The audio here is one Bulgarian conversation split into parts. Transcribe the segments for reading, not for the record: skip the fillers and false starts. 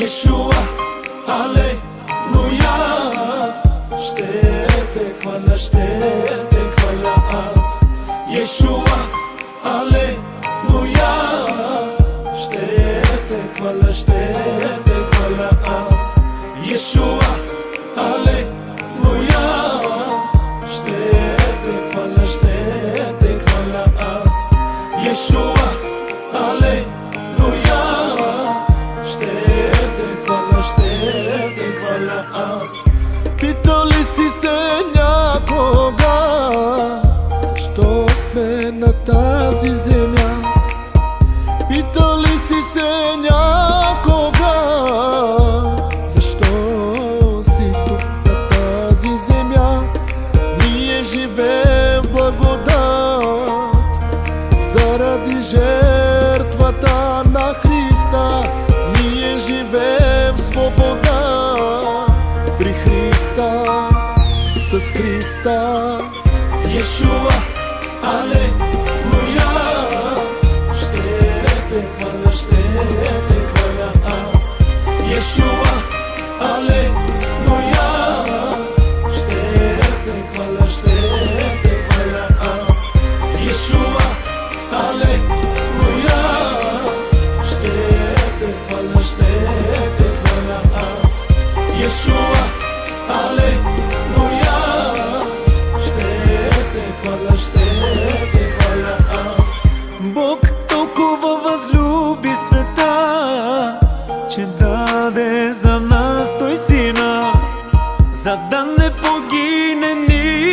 Yeshua, Halleluja. Ще те хваля аз. Yeshua, Halleluja. Ще те хваля аз. Yeshua, Halleluja. Ще те хваля аз. Yeshua, Halleluja. Ще те хваля аз. Питал ли си се някога защо сме на тази земя? Питал ли си се някога защо си тук на тази земя? Ние живеем в благодат заради жертвата на Христа. Ние живеем в свобода при Христа, с Христа. Yeshua, Halleluja. Ще те хваля аз. Yeshua, Halleluja. Ще те хваля аз. Yeshua, Halleluja. Ще те хваля аз. Yeshua, Halleluja. Ще те хваля аз. Бог толкова възлюби света, че даде за нас Той Сина, за да не погине ни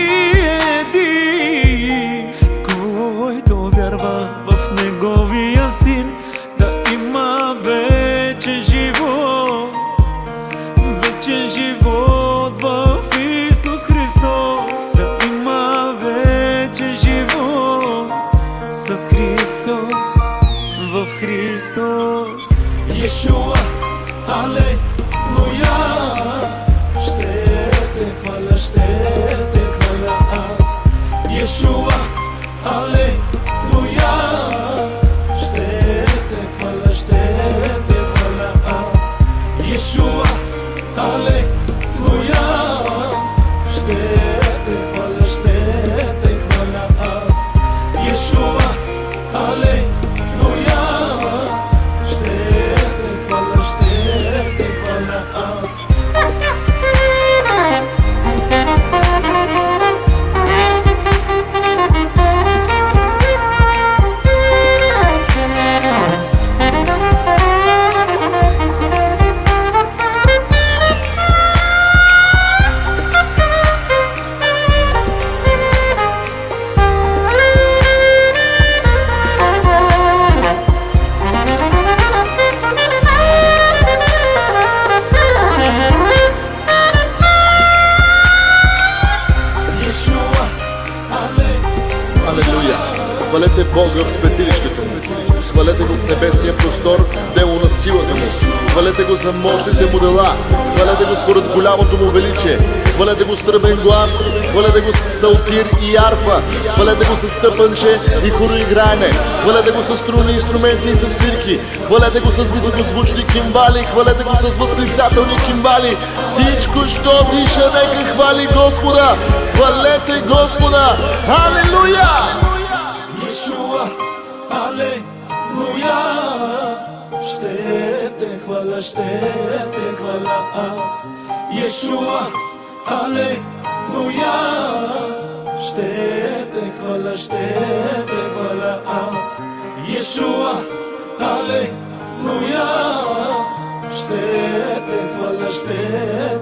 един, който вярва в Неговия Син, да има вечен живот в Исус Христос, да има вечен живот с Христос, в Христос. Yeshua, Halleluja. Ще те хваля аз. Yeshua, Halleluja. Ще те хваля аз. Yeshua, Halleluja. Ще те хваля аз. Yeshua, Halleluja. Ще те хваля аз. Алелуя! Хвалете Бога в светилището му. Хвалете го в небесния простор, дело на силата му. Хвалете го за мощните му дела. Хвалете го според голямото му величие. Хвалете го с тръбен глас. Хвалете го с псалтир и арфа. Хвалете го с тъпанче и хороиграене. Хвалете го с струни инструменти и с свирки. Хвалете го с високозвучни кимвали. Хвалете го с възклицателни кимвали. Всичко, що диша, нека хвали Господа. Хвалете Господа! Алелуя! Yeshua, Halleluja. Ще те хваля аз. Yeshua, Halleluja. Ще те хваля аз. Yeshua, Halleluja. Ще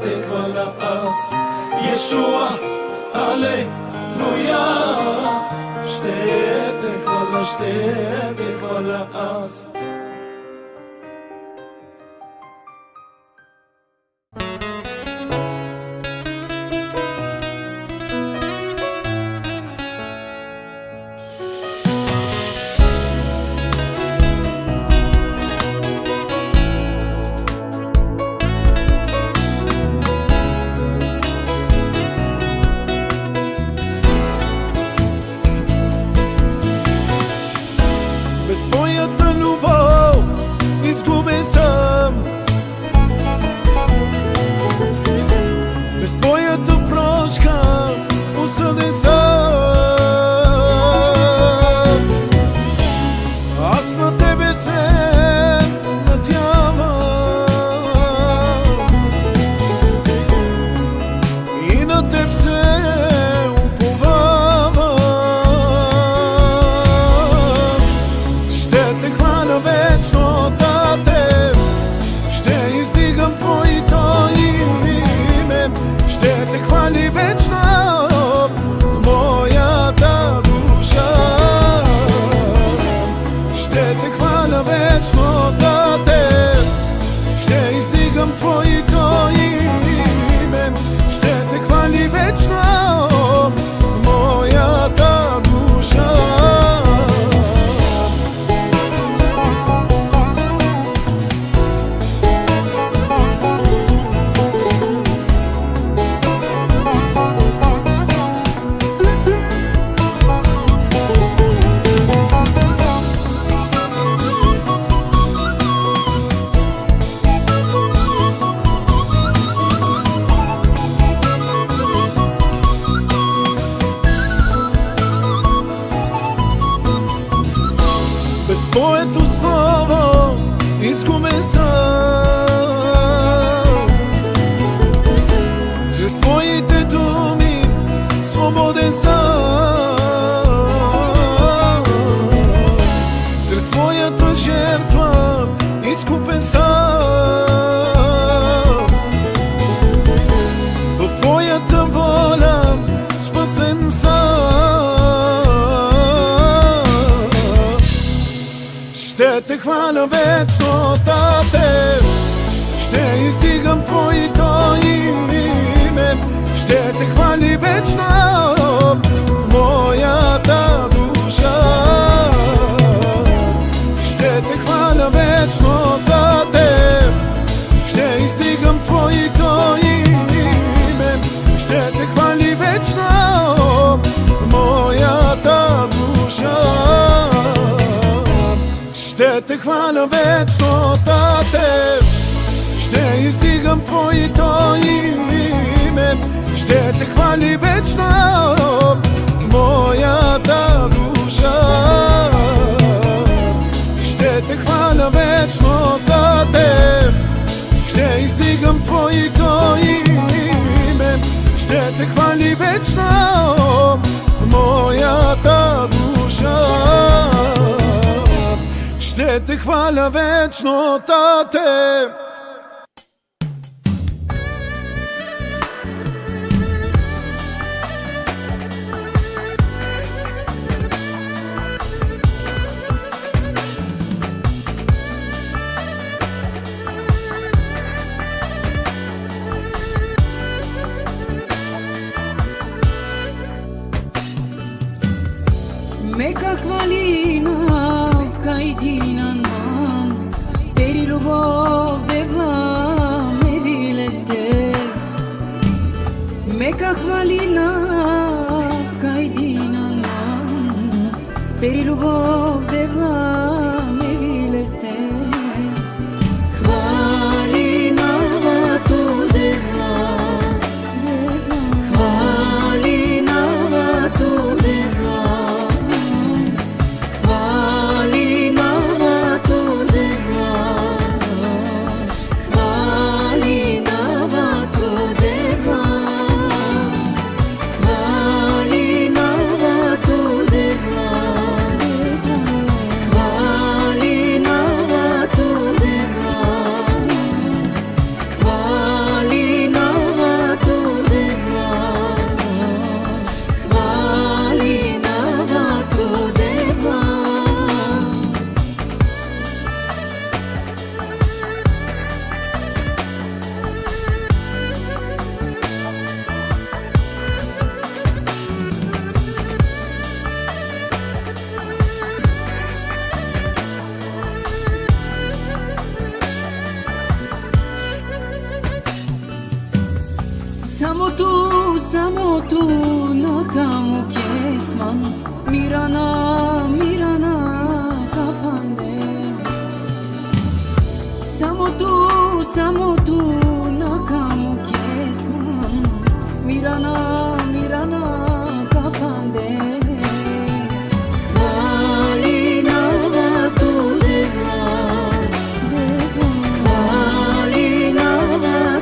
те хваля аз. Yeshua, Halleluja. Ще те хваля аз. Без твоята любов те хваля вечно, Тате. Ще издигам Твоето име, ще те хвали вечно моята душа. Ще те хваля вечно, Тате. Ще издигам Твоето име, ще те хвали вечно моята душа. Ще те хваля вечно, Тате. Ще издигам Твоето име, ще те хвали вечно моята душа. Ще те хваля вечно, Тате. Ще издигам Твоето име, ще те хвали вечно моята душа. Ще те хваля вечно, Тате. Meka hvalina kajdina nan, teri lubov devla me vileste. Meka hvalina kajdina nan, teri lubov devla me vileste. Hvalina tu devla, hvalina tu devla. Samo tu na kamu kesman, mirana kapande. Samo tu na kamu kesman, mirana kapande. Hvalina tu devla, hvalina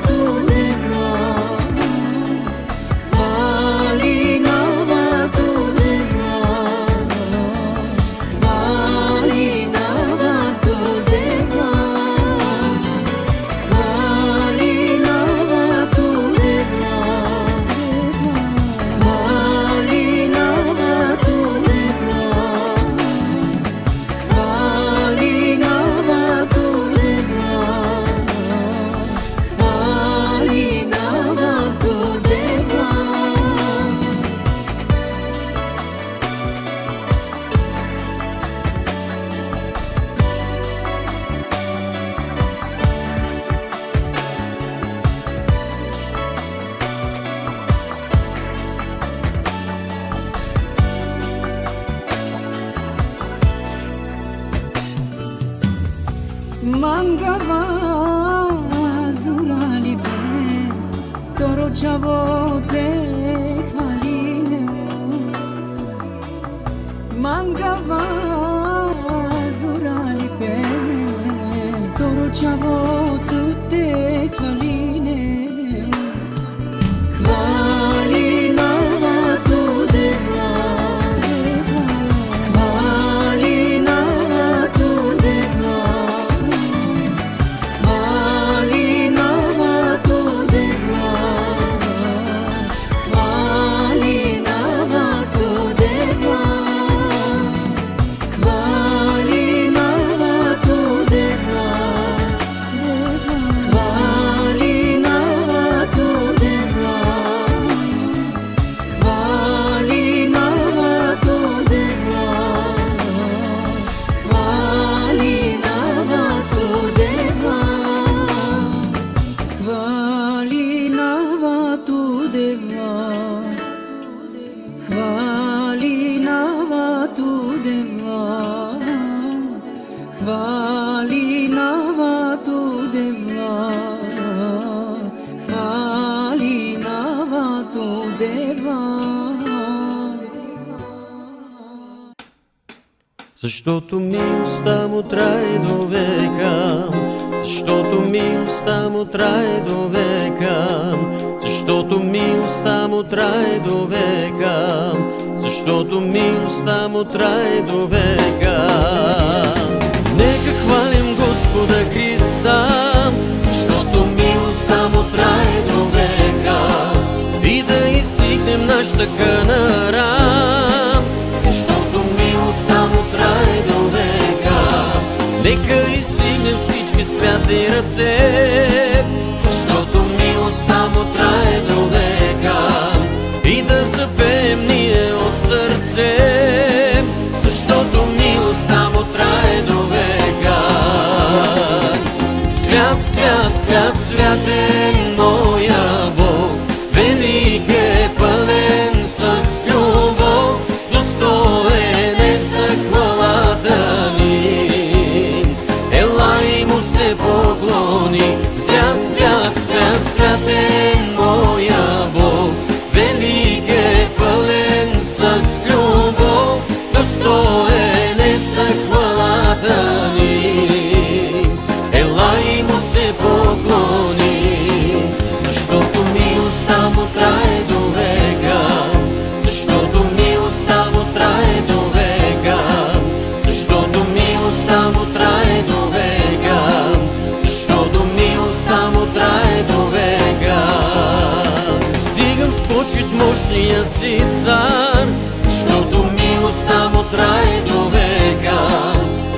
tu devla. Mangava zurali be, toro chavo te hvaline. Mangava zurali be, toro chavo tu te hvaline. Hvalina tu devla, hvalina tu devla. Hvalina tu devla, hvalina. защото милостта му трае до века, защото милостта му трае до века, защото милостта му трае до века, защото милостта му трае до века. Нека хвалим Господа Христа, защото милостта му трае до века, и да издигнем нашата канара, защото милостта му трае до века. Нека издигнем всички святи ръце, защото милостта му трае до века, и да запеем ние от сърце, защото милостта му трае до века. Свят, свят, свят, свят е моя Бог, велик е, пълен с любов, достоен е за хвалата ни. Ела и му се поклони. Свят, свят, свят, свят е моя Бог, велик е, пълен с любов, достоен е за хвалата ни. Ела и му се поклони, защото милостта му трае до века, защото милостта му трае до века, защото милостта му трае до века, защото милостта му трае до века. Стигам с почит мощния си цар, защото милостта му трае до века,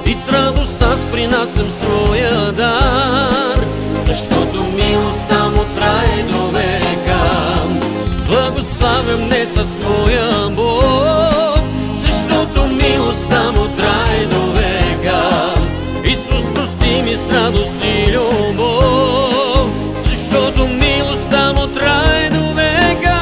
и с радост аз принасям своя дар, защото милостта му трае до века. Благославям днес с моя Бог, защото милостта му трае до века. Исус, прости ми с радост и любов, защото милостта му трае до века.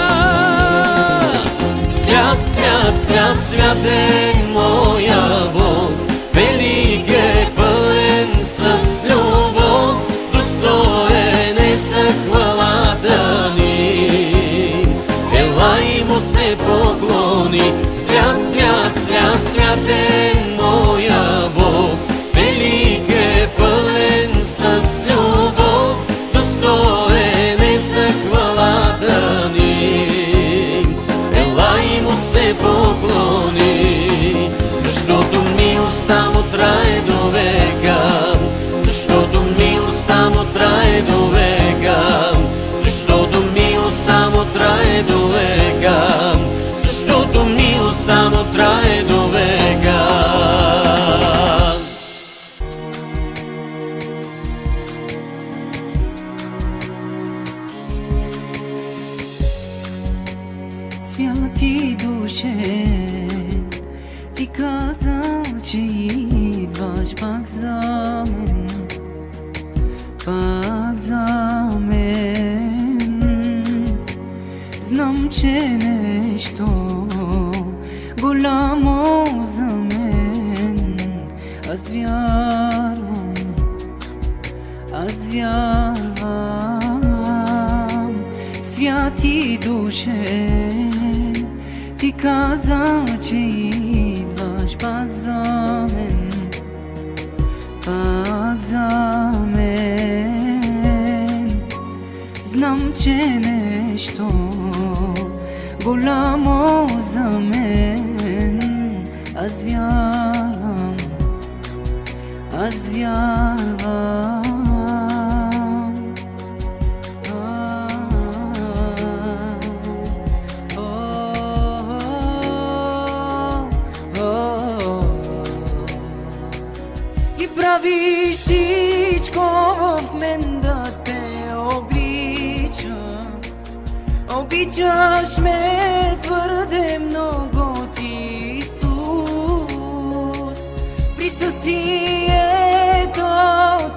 Свят, свят, свят, свят е моя Бог, велик е, пълен с любов, достоен е за хвалата ни. Ела и му се поклони. Свят, свят, свят, свят е моя Бог, велик е, пълен с любов, достоен е за хвалата ни. Ела и му се поклони, защото милостта му трае до века, защото милостта му трае до века, защото милостта му трае до века, защото милостта му трае до века. Святи душе, ти каза, че идваш пак за мен, пак за мен. Знам, че нещо голямо за мен. Аз вярвам, аз вярвам. Святи душе, ти каза, че идваш пак за мен, пак за мен. Знам, че нещо голямо за мен. Аз вярвам, аз вярвам. Правиш всичко в мен да те обичам. Обичаш ме твърде много ти, Исус. Присъствието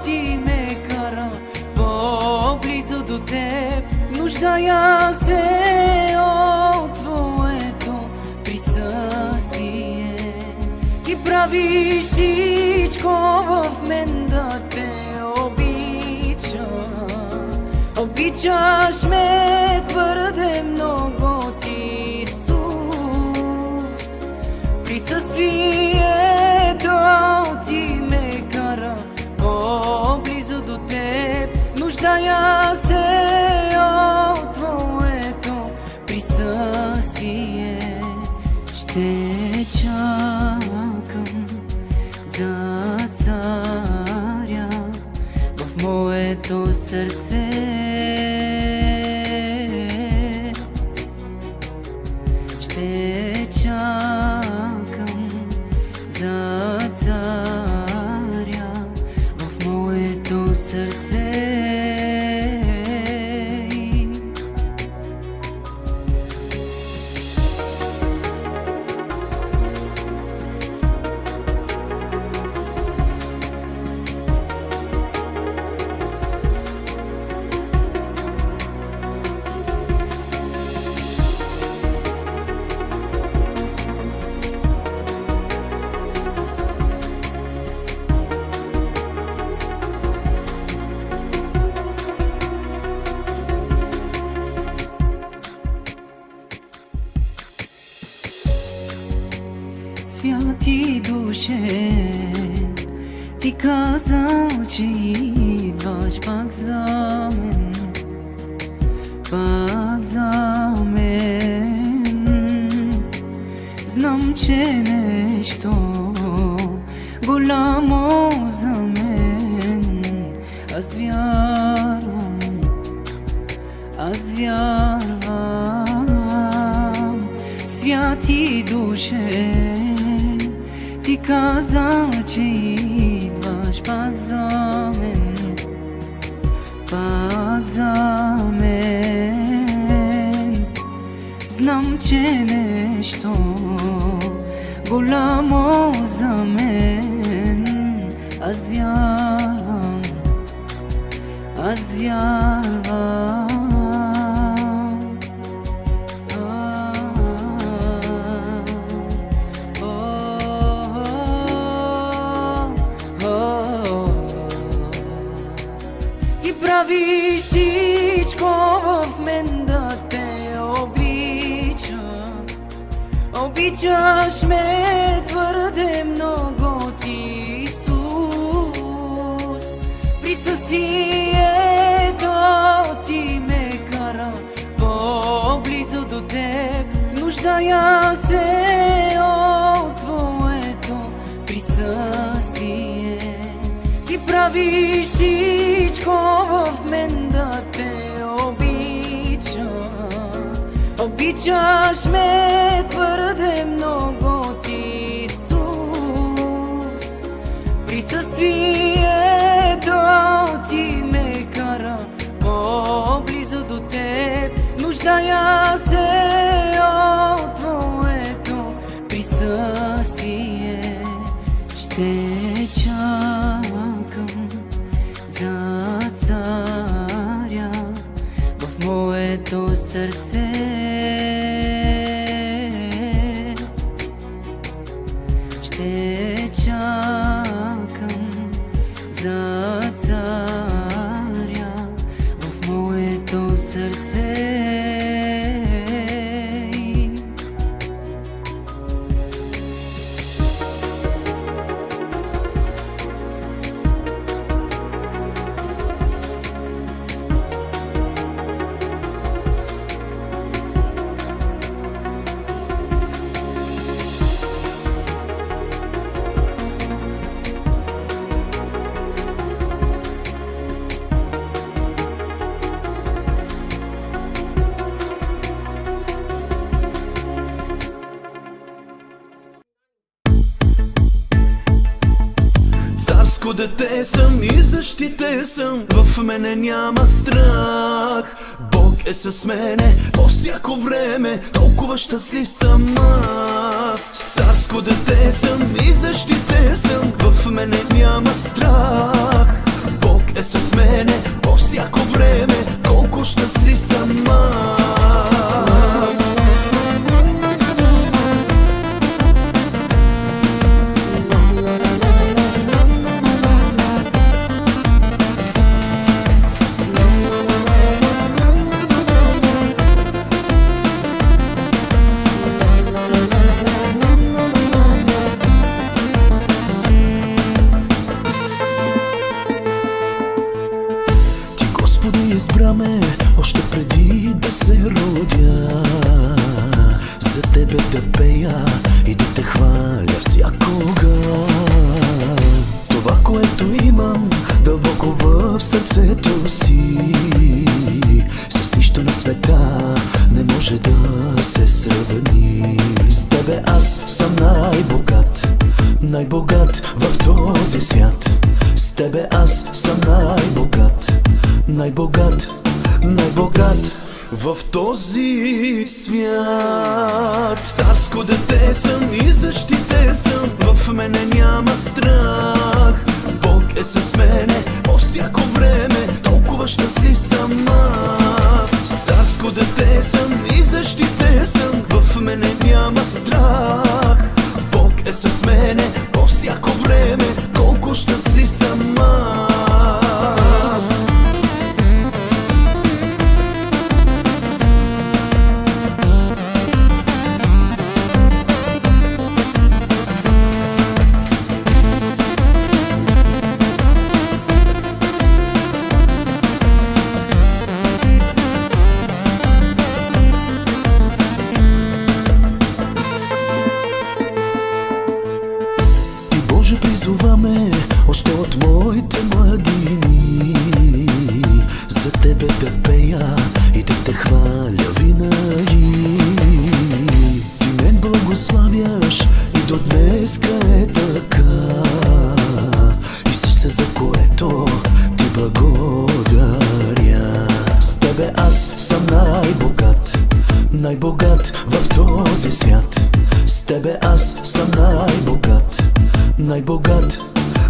ти ме кара по-близо до теб. Нуждая се от твоето присъствие. Ти правиш всичко в мен да те обичам. Обичаш ме твърде много ти, Исус. Присъствието свие ще чакам за царя в моето сърце. Ще чакам за царя в моето сърце. Святи душе, ти казал, че идваш пак за мен, пак за мен. Знам, че нещо голямо за мен. Аз вярвам, аз вярвам. Святи душе, ти казал, че идваш пак за мен, пак за мен. Знам, че нещо голямо за мен. Аз вярвам, аз вярвам. Правиш всичко в мен да те обичам. Обичаш ме твърде много ти, Исус. Присъствието ти ме кара по-близо до теб. Нуждая се от твоето присъствие. Ти правиш всичко в мен да те обичам. Обичаш ме твърде много ти, Исус. Присъствието ти ме кара по-близо до теб. Нуждая се от твоето присъствие. Ще чакам за царя в моето сърце. Ще чакам за царя в моето сърце. Царско дете съм и защитен съм, в мене няма страх. Бог е с мене по всяко време, толкова щастлив съм аз. Царско дете съм и защитен съм, в мене няма страх. Бог е с мене по всяко време, колко щастлив съм аз. Избра ме още преди да се родя. тебе да пея и да те хваля всякога. Това, което имам дълбоко в сърцето си, с нищо на света не може да се сравни. С тебе аз съм най-богат, най-богат в този свят. С тебе аз съм най-богат, най-богат, най-богат в този свят. Царско дете съм и защитен съм, в мене няма страх. Бог е с мене по всяко време, толкова щастлив съм аз. Царско дете съм и защитен съм, в мене няма страх. Бог е с мене по всяко време, колко щастлив съм аз. Призоваме още от моите младини, за тебе да пея и да те хваля винаги. Ти мен благославяш и до днеска е така, Исусе, за което ти благодаря. С тебе аз съм най-богат, най-богат в този свят. С тебе аз съм най-богат, най-богат,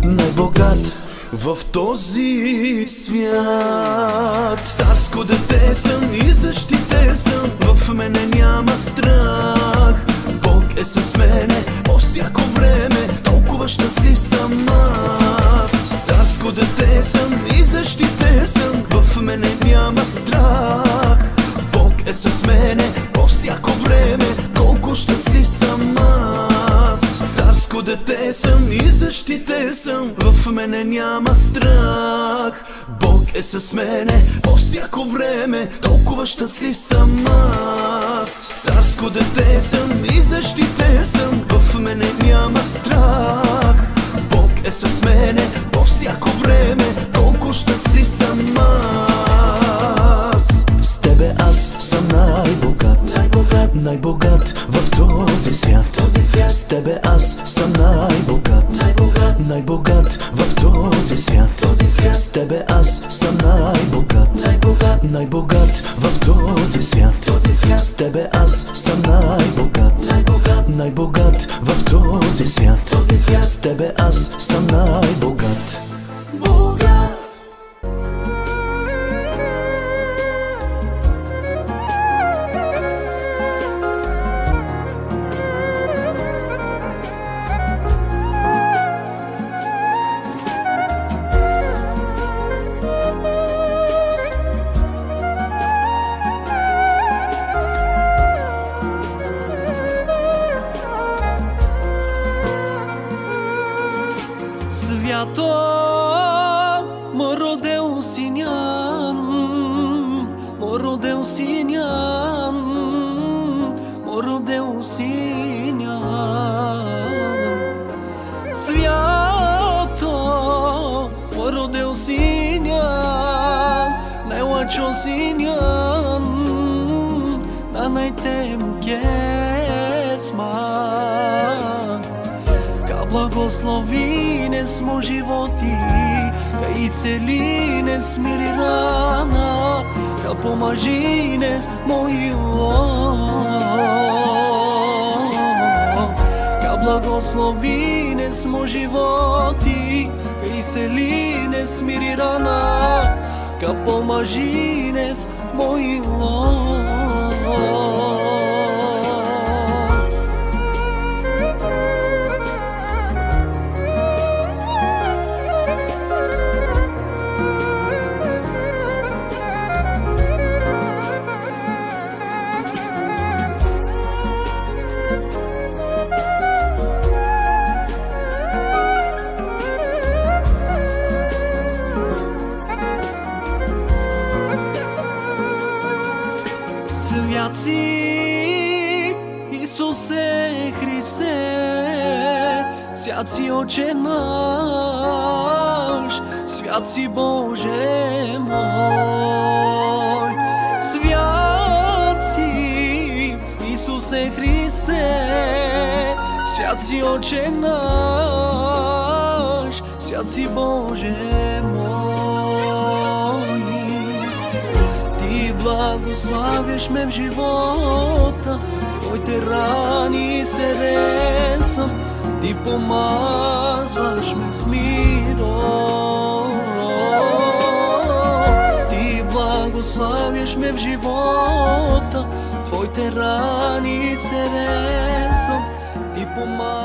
най-богат в този свят. Царско дете съм и защитен съм, в мене няма страх. Бог е с мене по всяко време, толкова щастлив съм аз. Царско дете съм и защитен съм, в мене няма страх. Бог е с мене по всяко време, колко щастлив съм аз. Царско дете съм и защитен съм, в мене няма страх. Бог е с мене по всяко време, толкова щастлив съм аз. Царско дете съм и защитен съм, в мене няма страх. Бог е с мене по всяко време, колко щастлив съм аз. С тебе аз съм най-богат, най-богат в този свят. С тебе аз съм най-богат, най-богат в този свят. С тебе аз съм най-богат, най-богат в този свят. С тебе аз съм най-богат, най-богат в този свят. С тебе аз съм най-богат. Свято мо родил синян, мо родил синян, мо родил синян. Свято мо родил синян, най-лачо синян, на най-тему кесма. Благословine smo životi, ka iseline smiri rana, ka pomažine smo ilo. Ka blagoslovine smo životi, ka iseline smiri rana, ka pomažine smo ilo. Исусе Христе, свят си Отче наш, свят си Боже мой. Свят си Исусе Христе, свят си Отче наш, свят си Боже мой. Ти благославяш ме в живота, Твоите рани се ресам, Ти помазваш ме с миро. Ти благославяш ме в живота, Твоите рани се ресам, Ти помазваш